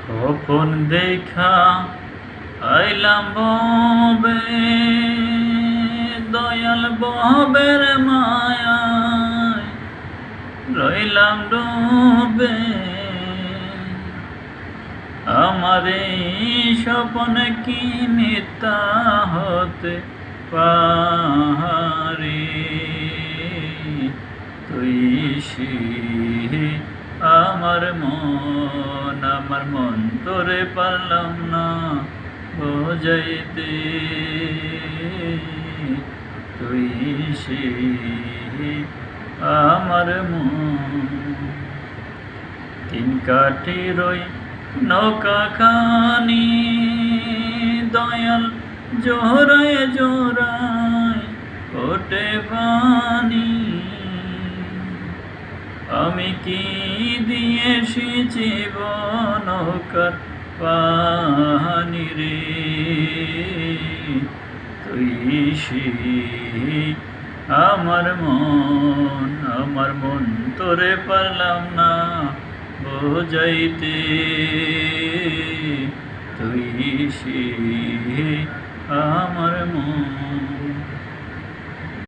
স্বপন দেখা আইলাম ববে, দয়াল ববের মায়ায় রইলাম ডুবে। আমার এই স্বপন কি মিথ্যা হতে পারে? তুই আমার মন তোরে পারলাম না বোঝাইতে। তুই আমার তিন কাঠি রই নৌকা খানি, দয়াল জোড়ায় জোড়ায় ওঠে পানি। আমি কি দিয়েছি জীবন নৌকার পানি রে? তুই আমার মন তোরে পারলাম না বোঝাইতে। তুই আমার মন।